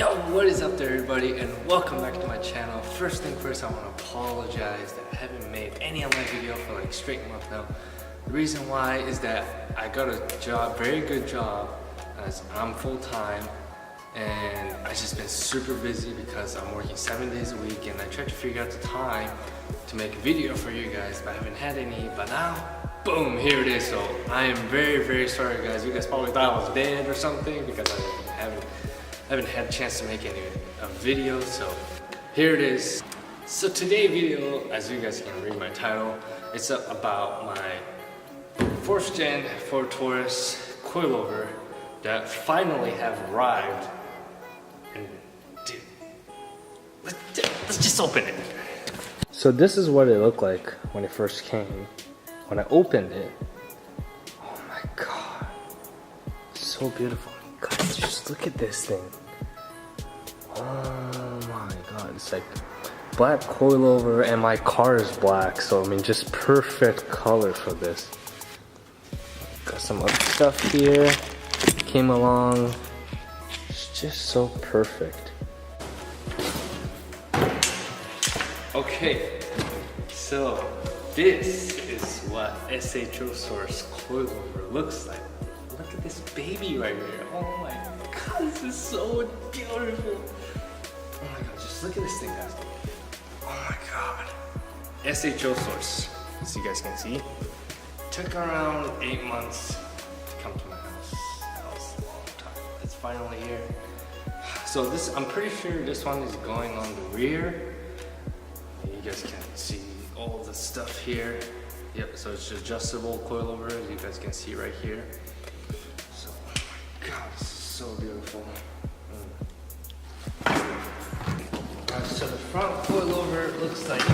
Yo, what is up there everybody, and welcome back to my channel. First thing first, I want to apologize that I haven't made any of my video for like straight month now. The reason why is that I got a job, very good job, as I'm full-time, and I just been super busy because I'm working 7 days a week, and I tried to figure out the time to make a video for you guys, but I haven't had any. But now, boom, here it is. So I am very sorry guys. You guys probably thought I was dead or something because I haven't had a chance to make any videos, so here it is. So today's video, as you guys can read my title, it's about my 4th gen Ford Taurus coilover that finally have arrived. And dude, let's just open it. So this is what it looked like when it first came. When I opened it, oh my god, so beautiful. Guys, just look at this thing. Oh my god, it's like black coilover, and my car is black, so I mean just perfect color for this. Got some other stuff here, came along, it's just so perfect. Okay, so this is what SHO Source coilover looks like. Look at this baby right here. Oh my god, this is so beautiful. Oh my god, just look at this thing, guys. Oh my god. SHO Source, as you guys can see, took around 8 months to come to my house. That was a long time. It's finally here. So this, I'm pretty sure this one is going on the rear. You guys can see all the stuff here. Yep, so it's adjustable coilover, as you guys can see right here. So, oh my god, this is so beautiful. So the front coilover looks like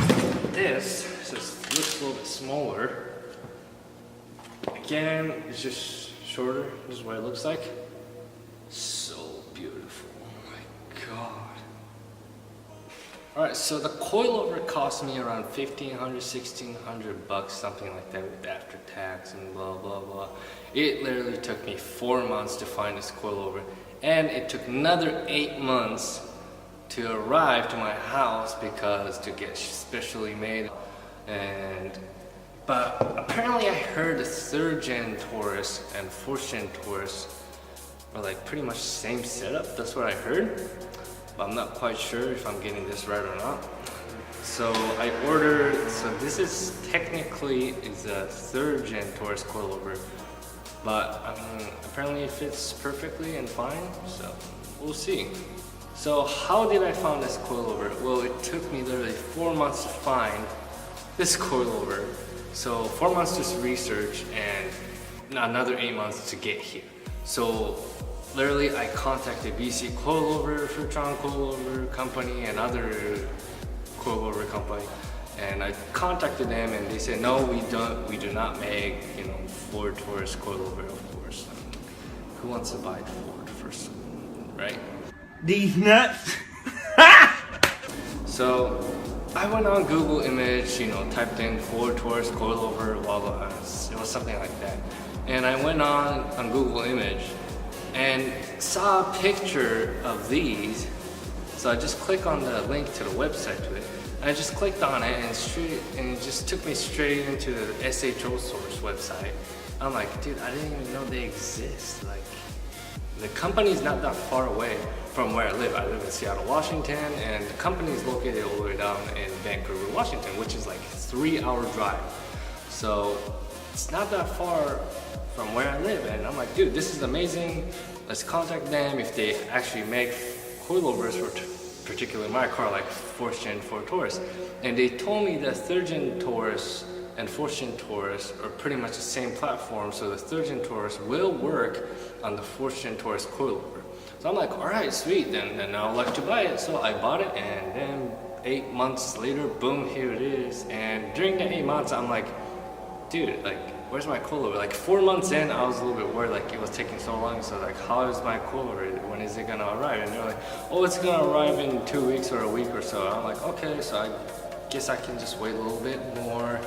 this. So it looks a little bit smaller. Again, it's just shorter. This is what it looks like. So beautiful. Oh my god. Alright, so the coilover cost me around $1,500, $1,600 something like that, with after tax and blah blah blah. It literally took me 4 months to find this coilover, and it took another 8 months to arrive to my house because to get specially made. But apparently I heard the 3rd gen Taurus and 4th gen Taurus are like pretty much the same setup. That's what I heard, but I'm not quite sure if I'm getting this right or not. So I ordered, so this is technically is a 3rd gen Taurus coilover, but I mean apparently it fits perfectly and fine, so we'll see. So how did I find this coilover? Well, it took me literally 4 months to find this coilover. So 4 months to research and another 8 months to get here. So literally I contacted BC Coilover, Futron Coilover Company, and other coilover company. And I contacted them and they said, no, we do not make, Ford Taurus coilover, of course. Who wants to buy Ford first, right? These nuts. So I went on Google image, typed in Ford Taurus coilover, blah blah. It was something like that. And I went on Google image and saw a picture of these. So I just clicked on the link to the website to it. And I just clicked on it, and it just took me straight into the SHO Source website. I'm like, dude, I didn't even know they exist. Like, the company's not that far away from where I live. I live in Seattle, Washington, and the company is located all the way down in Vancouver, Washington, which is like a 3-hour drive. So it's not that far from where I live, and I'm like, dude, this is amazing. Let's contact them if they actually make coilovers for particularly my car, like 4th gen Ford Taurus. And they told me that 3rd gen Taurus and 4th gen Taurus are pretty much the same platform, so the 3rd gen Taurus will work on the 4th gen Taurus coilover. So I'm like, alright, sweet, then I would like to buy it. So I bought it, and then 8 months later, boom, here it is. And during the 8 months, I'm like, dude, like, where's my coilover? Like 4 months in, I was a little bit worried, like it was taking so long. So like, how is my coilover? When is it gonna arrive? And they're like, oh, it's gonna arrive in 2 weeks or a week or so. I'm like, okay, so I guess I can just wait a little bit more.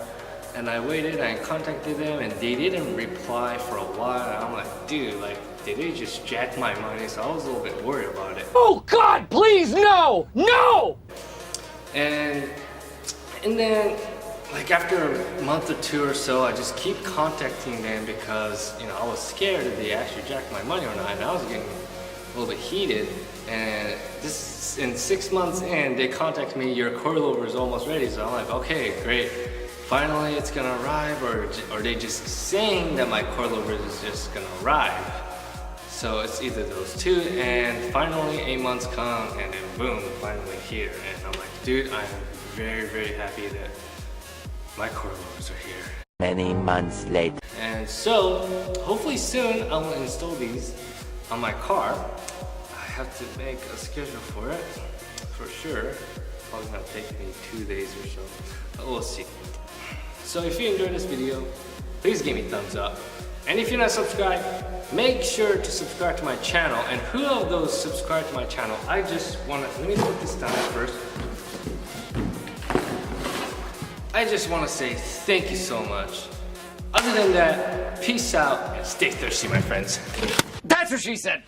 And I waited and I contacted them and they didn't reply for a while. And I'm like, dude, like, did they just jack my money? So I was a little bit worried about it. Oh God, please, no! No! And then, like after a month or two or so, I just keep contacting them because, you know, I was scared that they actually jacked my money or not. And I was getting a little bit heated. And this, in 6 months in, they contact me, your coilover is almost ready. So I'm like, okay, great. Finally it's gonna arrive, or are they just saying that my coilover is just gonna arrive? So it's either those two, and finally 8 months come, and then boom, finally here. And I'm like, dude, I'm very, very happy that my coilovers are here. Many months later. And so, hopefully soon I will install these on my car. I have to make a schedule for it, for sure. Probably gonna take me 2 days or so, but we'll see. So if you enjoyed this video, please give me a thumbs up. And if you're not subscribed, make sure to subscribe to my channel. And who of those subscribe to my channel, I just wanna, let me put this down first. I just wanna say thank you so much. Other than that, peace out and stay thirsty, my friends. That's what she said!